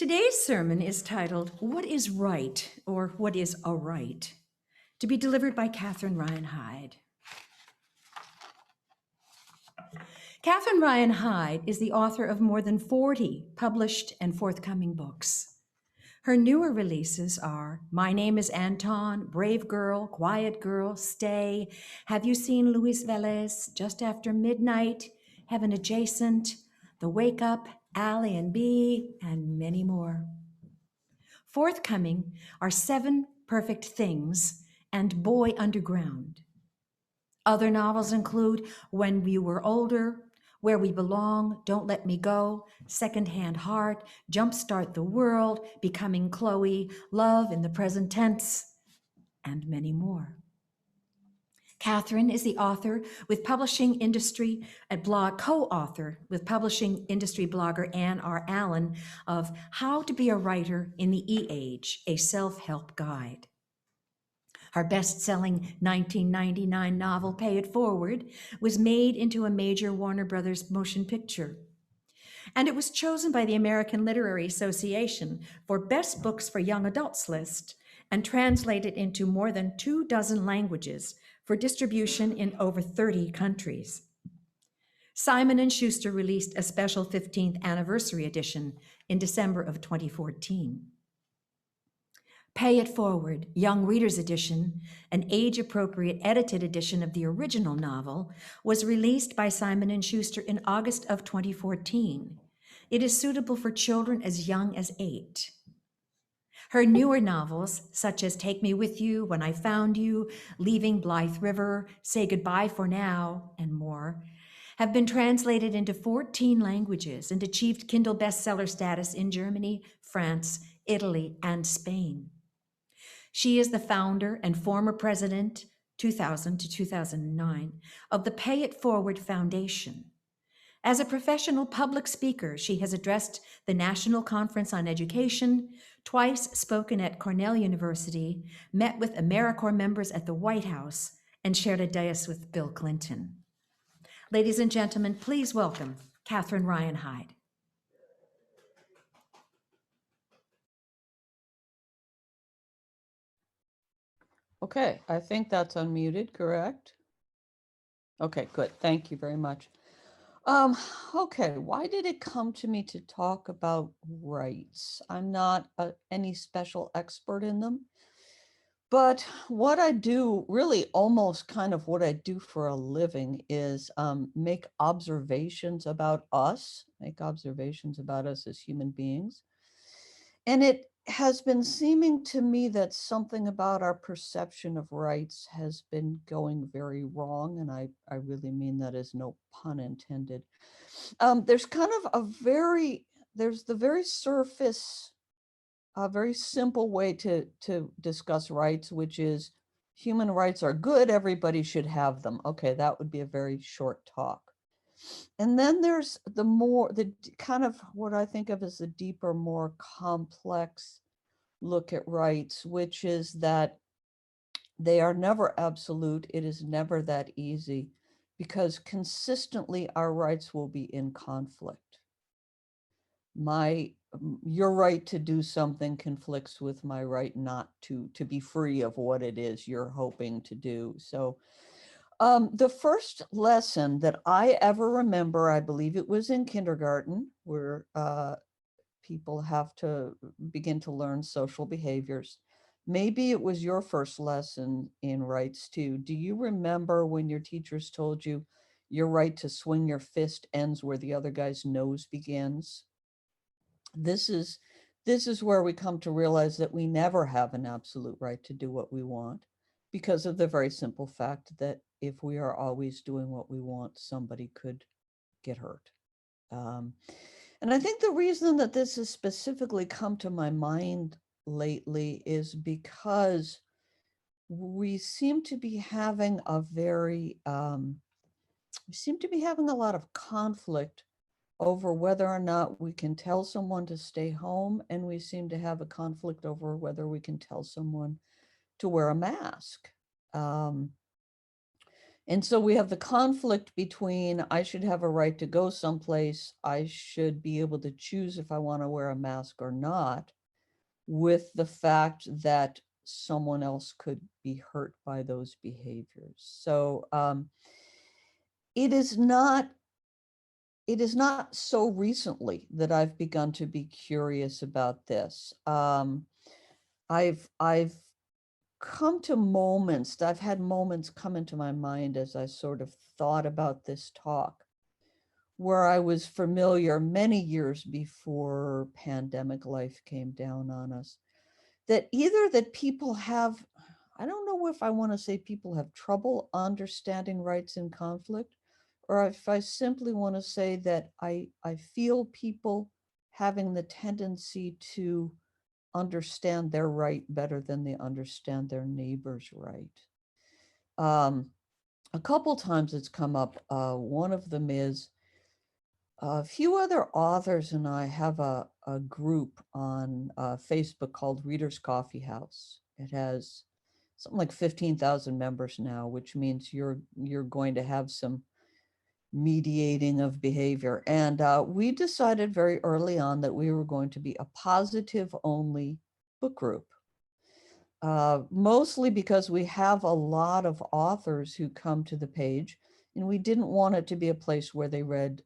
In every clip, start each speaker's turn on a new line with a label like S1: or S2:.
S1: Today's sermon is titled, What is Right, or What is a Right? To be delivered by Catherine Ryan Hyde. Catherine Ryan Hyde is the author of more than 40 published and forthcoming books. Her newer releases are My Name is Anton, Brave Girl, Quiet Girl, Stay, Have You Seen Luis Velez, Just After Midnight, Heaven Adjacent, The Wake Up, Allie and B, and many more. Forthcoming are Seven Perfect Things and Boy Underground. Other novels include When We Were Older, Where We Belong, Don't Let Me Go, Secondhand Heart, Jumpstart the World, Becoming Chloe, Love in the Present Tense, and many more. Catherine is the author with publishing industry and blog co-author with publishing industry blogger Ann R. Allen of How to Be a Writer in the E-Age, a Self-Help Guide. Her best-selling 1999 novel, Pay It Forward, was made into a major Warner Brothers motion picture. And it was chosen by the American Literary Association for Best Books for Young Adults list and translated into more than 24 languages for distribution in over 30 countries. Simon & Schuster released a special 15th anniversary edition in December of 2014. Pay It Forward, Young Readers Edition, an age-appropriate edited edition of the original novel, was released by Simon & Schuster in August of 2014. It is suitable for children as young as 8. Her newer novels, such as Take Me With You, When I Found You, Leaving Blythe River, Say Goodbye for Now, and more, have been translated into 14 languages and achieved Kindle bestseller status in Germany, France, Italy, and Spain. She is the founder and former president, 2000 to 2009, of the Pay It Forward Foundation. As a professional public speaker, she has addressed the National Conference on Education, twice spoken at Cornell University, met with AmeriCorps members at the White House, and shared a dais with Bill Clinton. Ladies and gentlemen, please welcome Catherine Ryan Hyde.
S2: Okay, I think that's unmuted, correct? Okay, good. Thank you very much. Okay, why did it come to me to talk about rights? I'm not any special expert in them, but what I do, really almost kind of what I do for a living, is make observations about us, as human beings. And it has been seeming to me that something about our perception of rights has been going very wrong. And I really mean that as no pun intended. There's kind of there's the very surface, a very simple way to discuss rights, which is human rights are good, everybody should have them. Okay, that would be a very short talk. And then there's the kind of what I think of as a deeper, more complex look at rights, which is that they are never absolute. It is never that easy because consistently our rights will be in conflict. Your right to do something conflicts with my right not to be free of what it is you're hoping to do. So the first lesson that I ever remember, I believe it was in kindergarten, where people have to begin to learn social behaviors. Maybe it was your first lesson in rights too. Do you remember when your teachers told you your right to swing your fist ends where the other guy's nose begins? This is where we come to realize that we never have an absolute right to do what we want, because of the very simple fact that if we are always doing what we want, somebody could get hurt. And I think the reason that this has specifically come to my mind lately is because we seem to be having a lot of conflict over whether or not we can tell someone to stay home, and we seem to have a conflict over whether we can tell someone to wear a mask. And so we have the conflict between I should have a right to go someplace, I should be able to choose if I want to wear a mask or not, with the fact that someone else could be hurt by those behaviors. So it is not it is not so recently that I've begun to be curious about this. I've come to moments, I've had moments come into my mind as I sort of thought about this talk, where I was familiar many years before pandemic life came down on us, that either that people have, I don't know if I want to say people have trouble understanding rights in conflict, or if I simply want to say that I feel people having the tendency to understand their right better than they understand their neighbor's right. Um, a couple times it's come up. One of them is a few other authors and I have a group on Facebook called Readers Coffee House. It has something like 15,000 members now, which means you're going to have some mediating of behavior. And we decided very early on that we were going to be a positive only book group. Mostly because we have a lot of authors who come to the page, and we didn't want it to be a place where they read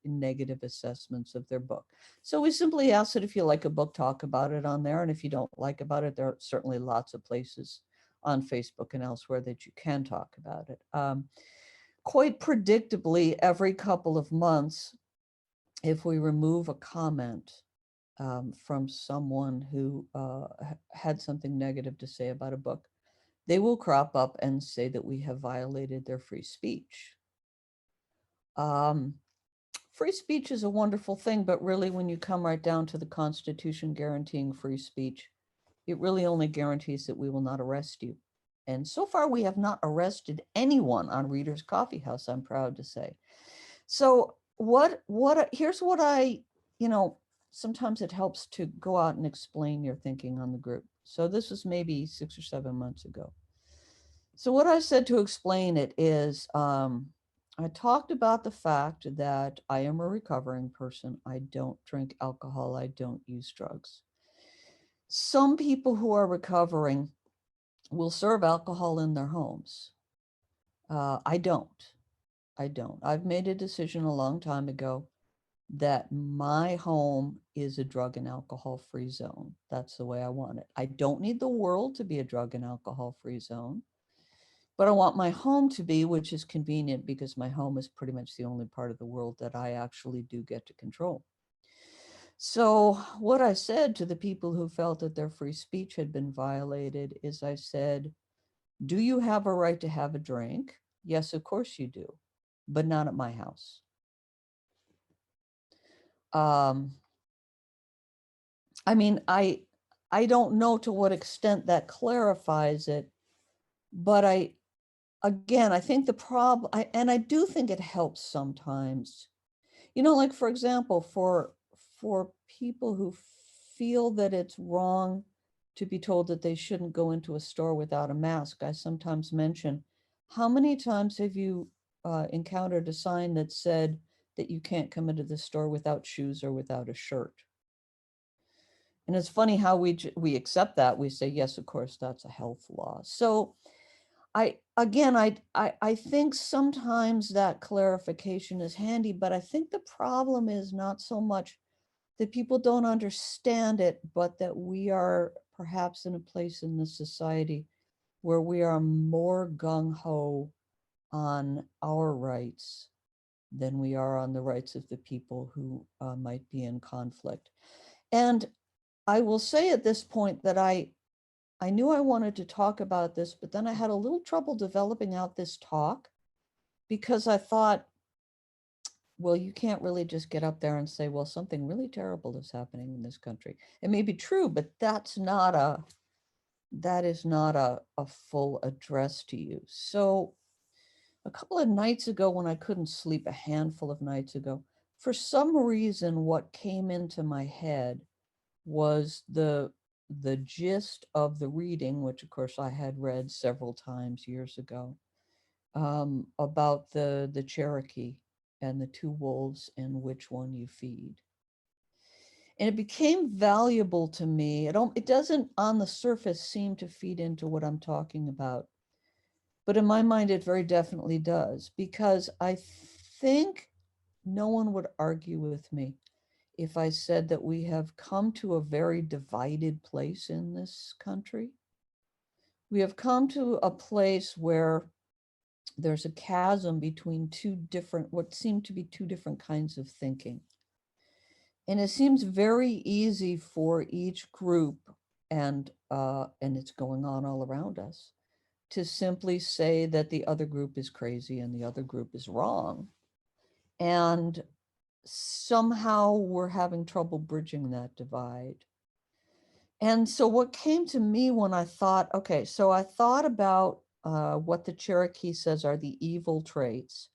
S2: negative assessments of their book. So we simply asked that if you like a book, talk about it on there. And if you don't like about it, there are certainly lots of places on Facebook and elsewhere that you can talk about it. Quite predictably, every couple of months, if we remove a comment from someone who had something negative to say about a book, they will crop up and say that we have violated their free speech. Um, Free speech is a wonderful thing, but really when you come right down to the Constitution guaranteeing free speech, it really only guarantees that we will not arrest you. And so far we have not arrested anyone on Reader's Coffee House, I'm proud to say. So here's what you know, sometimes it helps to go out and explain your thinking on the group. So this was maybe 6 or 7 months ago. So what I said to explain it is, I talked about the fact that I am a recovering person. I don't drink alcohol. I don't use drugs. Some people who are recovering will serve alcohol in their homes. I don't. I don't. I've made a decision a long time ago that my home is a drug and alcohol free zone. That's the way I want it. I don't need the world to be a drug and alcohol free zone, but I want my home to be, which is convenient because my home is pretty much the only part of the world that I actually do get to control. So what I said to the people who felt that their free speech had been violated is I said, do you have a right to have a drink? Yes, of course you do, but not at my house. Um, I mean, I don't know to what extent that clarifies it, but again, I think the problem, and I do think it helps sometimes. You know, like for example, for people who feel that it's wrong to be told that they shouldn't go into a store without a mask, I sometimes mention, how many times have you encountered a sign that said that you can't come into the store without shoes or without a shirt? And it's funny how we accept that. We say, yes, of course, that's a health law. So I think sometimes that clarification is handy, but I think the problem is not so much that people don't understand it, but that we are perhaps in a place in the society where we are more gung-ho on our rights than we are on the rights of the people who might be in conflict. And I will say at this point that I knew I wanted to talk about this, but then I had a little trouble developing out this talk because I thought, well, you can't really just get up there and say, well, something really terrible is happening in this country. It may be true, but that is not a full address to you. So a couple of nights ago when I couldn't sleep, a handful of nights ago, for some reason, what came into my head was the gist of the reading, which of course I had read several times years ago, about the Cherokee and the two wolves and which one you feed. And it became valuable to me. It doesn't on the surface seem to feed into what I'm talking about, but in my mind, it very definitely does, because I think no one would argue with me if I said that we have come to a very divided place in this country. We have come to a place where there's a chasm between what seem to be two different kinds of thinking. And it seems very easy for each group, and it's going on all around us, to simply say that the other group is crazy and the other group is wrong. And somehow we're having trouble bridging that divide. And so what came to me when I thought, okay, so I thought about what the Cherokee says are the evil traits: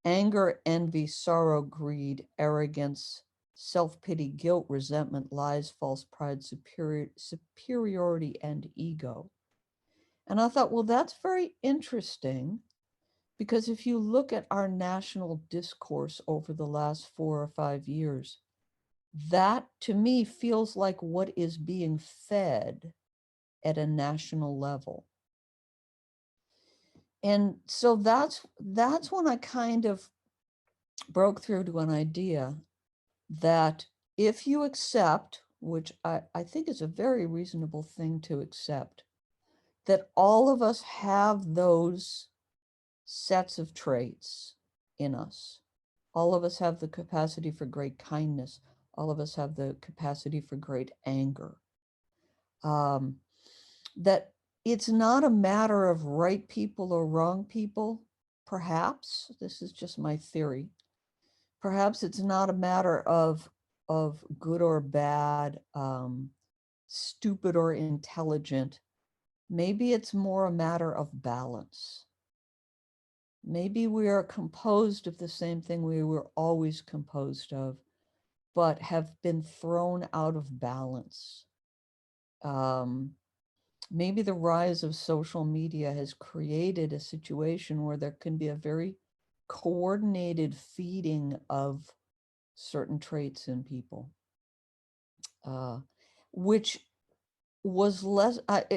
S2: anger, envy, sorrow, greed, arrogance, self-pity, guilt, resentment, lies, false pride, superiority, and ego. And I thought, well, that's very interesting, because if you look at our national discourse over the last 4 or 5 years, that to me feels like what is being fed at a national level. And so that's when I kind of broke through to an idea that if you accept, which I think is a very reasonable thing to accept, that all of us have those sets of traits in us. All of us have the capacity for great kindness. All of us have the capacity for great anger. That it's not a matter of right people or wrong people. Perhaps, this is just my theory, perhaps it's not a matter of good or bad, stupid or intelligent. Maybe it's more a matter of balance. Maybe we are composed of the same thing we were always composed of, but have been thrown out of balance. Maybe the rise of social media has created a situation where there can be a very coordinated feeding of certain traits in people, which was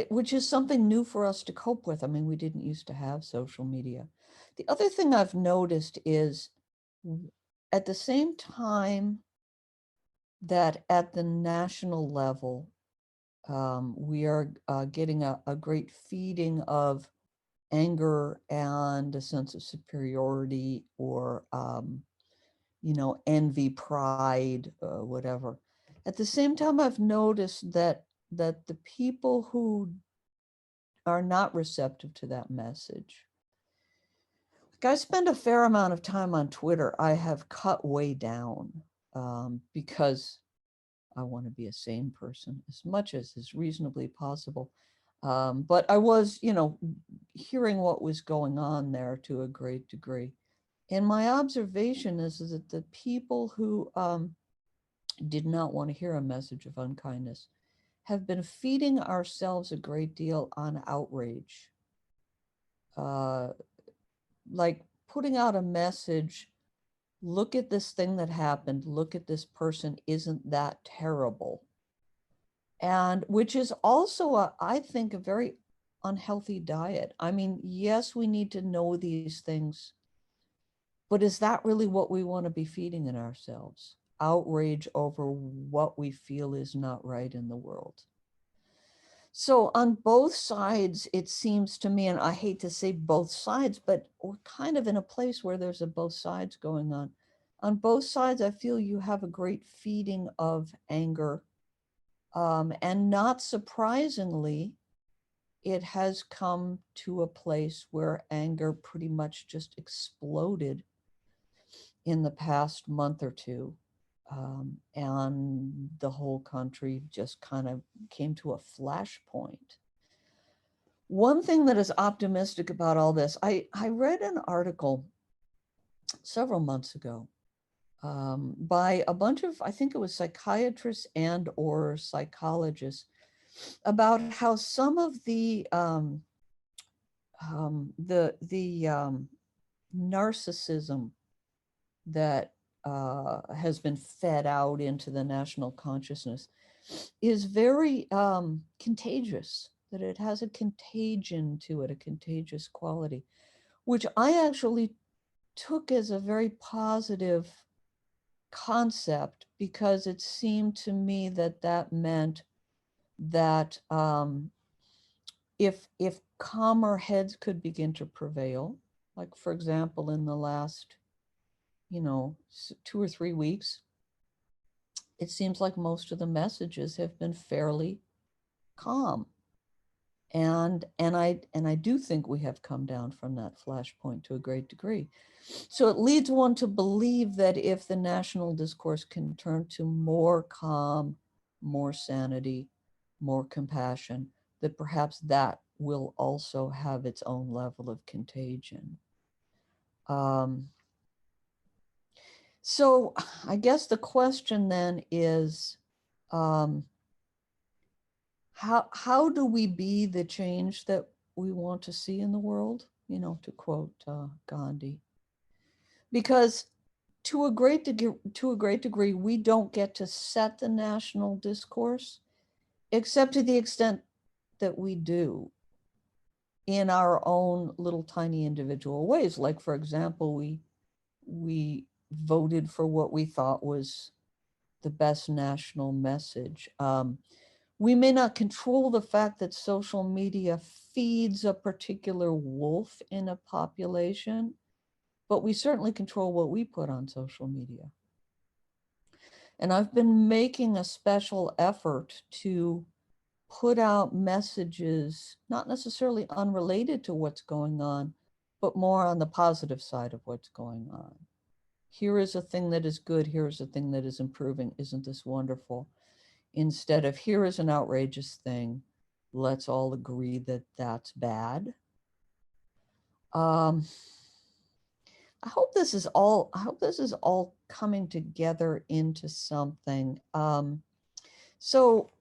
S2: which is something new for us to cope with. I mean, we didn't used to have social media. The other thing I've noticed is, at the same time that at the national level, we are getting a great feeding of anger and a sense of superiority, or envy, pride, whatever. At the same time, I've noticed that the people who are not receptive to that message, like, I spend a fair amount of time on Twitter. I have cut way down, because I want to be a sane person as much as is reasonably possible. But I was, hearing what was going on there to a great degree. And my observation is that the people who did not want to hear a message of unkindness have been feeding ourselves a great deal on outrage. Uh, like putting out a message: look at this thing that happened, look at this person, isn't that terrible? And which is also, I think, a very unhealthy diet. I mean, yes, we need to know these things, but is that really what we want to be feeding in ourselves? Outrage over what we feel is not right in the world. So on both sides, it seems to me, and I hate to say both sides, but we're kind of in a place where there's a both sides going on. On both sides, I feel you have a great feeding of anger. And not surprisingly, it has come to a place where anger pretty much just exploded in the past month or two. And the whole country just kind of came to a flashpoint. One thing that is optimistic about all this, I read an article several months ago, by a bunch of, I think it was psychiatrists and or psychologists, about how some of the the narcissism that has been fed out into the national consciousness is very contagious, that it has a contagion to it, a contagious quality, which I actually took as a very positive concept, because it seemed to me that that meant that if calmer heads could begin to prevail, like for example, in the last, 2 or 3 weeks, it seems like most of the messages have been fairly calm. And I do think we have come down from that flashpoint to a great degree. So it leads one to believe that if the national discourse can turn to more calm, more sanity, more compassion, that perhaps that will also have its own level of contagion. Um, so I guess the question then is, um, how do we be the change that we want to see in the world? To quote Gandhi. Because to a great degree, we don't get to set the national discourse, except to the extent that we do in our own little tiny individual ways. Like, for example, we voted for what we thought was the best national message. We may not control the fact that social media feeds a particular wolf in a population, but we certainly control what we put on social media. And I've been making a special effort to put out messages, not necessarily unrelated to what's going on, but more on the positive side of what's going on. Here is a thing that is good. Here is a thing that is improving. Isn't this wonderful? Instead of, here is an outrageous thing, let's all agree that that's bad. Um, I hope this is all coming together into something. So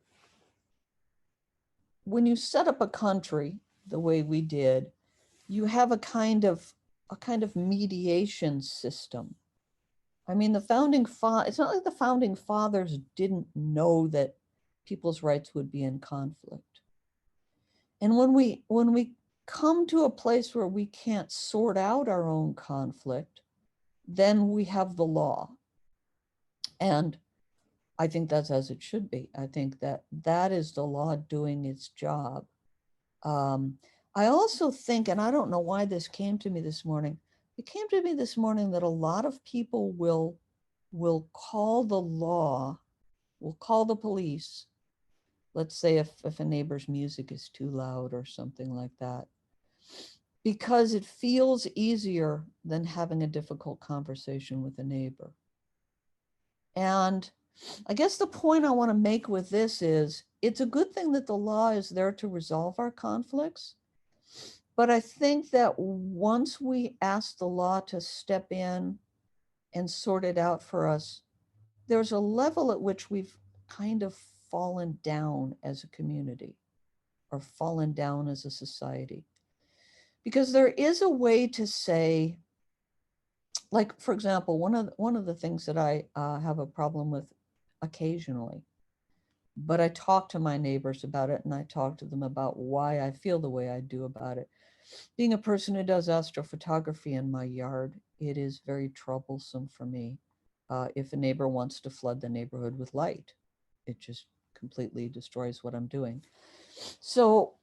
S2: when you set up a country the way we did, you have a kind of mediation system. I mean, it's not like the founding fathers didn't know that people's rights would be in conflict. And when we come to a place where we can't sort out our own conflict, then we have the law. And I think that's as it should be. I think that is the law doing its job. Um, I also think, and I don't know why this came to me this morning, it came to me this morning that a lot of people will call the law, will call the police, let's say if a neighbor's music is too loud or something like that, because it feels easier than having a difficult conversation with a neighbor. And I guess the point I want to make with this is, it's a good thing that the law is there to resolve our conflicts. But I think that once we ask the law to step in and sort it out for us, there's a level at which we've kind of fallen down as a community or fallen down as a society. Because there is a way to say, like, for example, one of the things that I have a problem with occasionally, but I talk to my neighbors about it, and I talk to them about why I feel the way I do about it. Being a person who does astrophotography in my yard, it is very troublesome for me if a neighbor wants to flood the neighborhood with light. It just completely destroys what I'm doing. So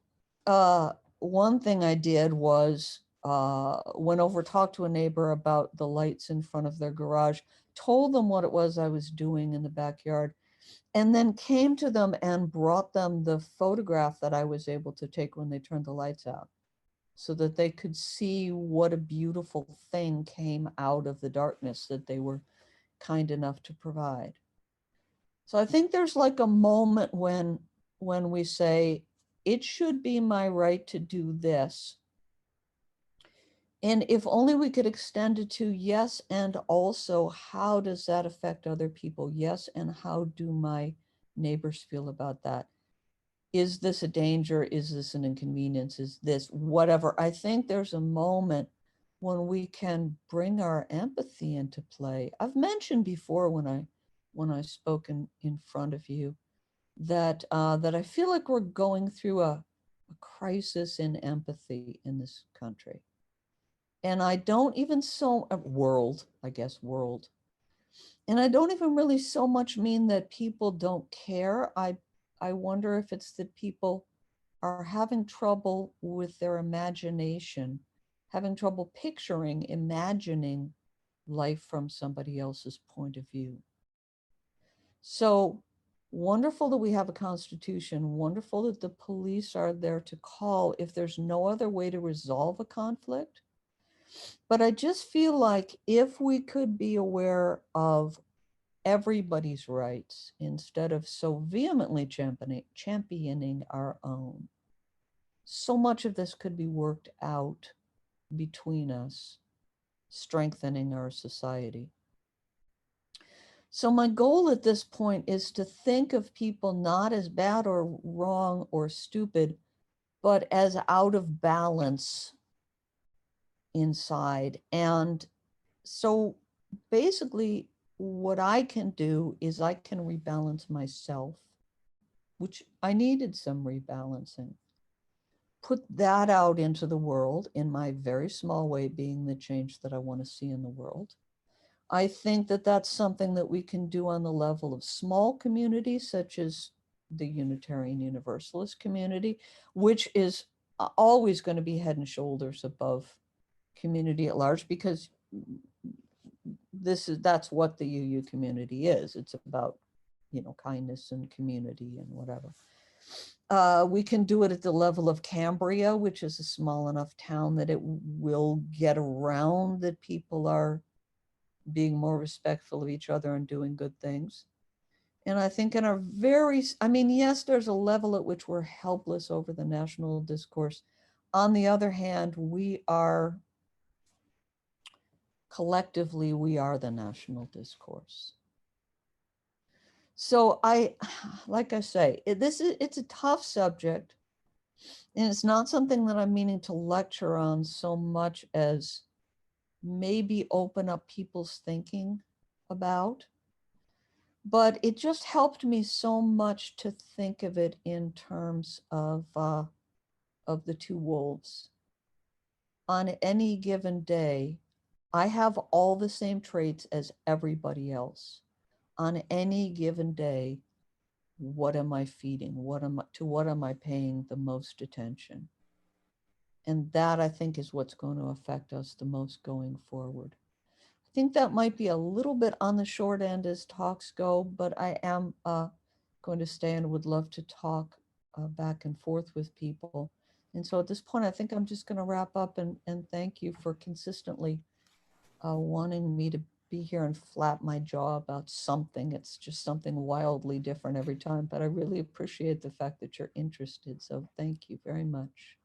S2: one thing I did was went over, talked to a neighbor about the lights in front of their garage, told them what it was I was doing in the backyard, and then came to them and brought them the photograph that I was able to take when they turned the lights out, so that they could see what a beautiful thing came out of the darkness that they were kind enough to provide. So I think there's like a moment when we say, it should be my right to do this. And if only we could extend it to, yes, and also, how does that affect other people? Yes, and how do my neighbors feel about that? is this a danger? Is this an inconvenience? Is this whatever? I think there's a moment when we can bring our empathy into play. I've mentioned before when I spoke in front of you that I feel like we're going through a crisis in empathy in this country. And I don't even so world, I guess world. And I don't even really so much mean that people don't care. I wonder if it's that people are having trouble with their imagination, having trouble picturing, imagining life from somebody else's point of view. So wonderful that we have a constitution, wonderful that the police are there to call if there's no other way to resolve a conflict. But I just feel like if we could be aware of everybody's rights instead of so vehemently championing our own, so much of this could be worked out between us, strengthening our society. So my goal at this point is to think of people not as bad or wrong or stupid, but as out of balance inside. And so basically what I can do is I can rebalance myself, which I needed some rebalancing. Put that out into the world in my very small way, being the change that I want to see in the world. I think that that's something that we can do on the level of small communities, such as the Unitarian Universalist community, which is always going to be head and shoulders above community at large, because that's what the UU community is. It's about, kindness and community and whatever. We can do it at the level of Cambria, which is a small enough town that it will get around that people are being more respectful of each other and doing good things. And I think in our yes, there's a level at which we're helpless over the national discourse. On the other hand, collectively, we are the national discourse. So like I say, it's a tough subject, and it's not something that I'm meaning to lecture on so much as maybe open up people's thinking about. But it just helped me so much to think of it in terms of the two wolves. On any given day, I have all the same traits as everybody else. On any given day, what am I feeding? What am I paying the most attention? And that, I think, is what's going to affect us the most going forward. I think that might be a little bit on the short end as talks go, but I am going to stay and would love to talk back and forth with people. And so at this point, I think I'm just going to wrap up and thank you for consistently wanting me to be here and flap my jaw about something. It's just something wildly different every time, but I really appreciate the fact that you're interested. So thank you very much.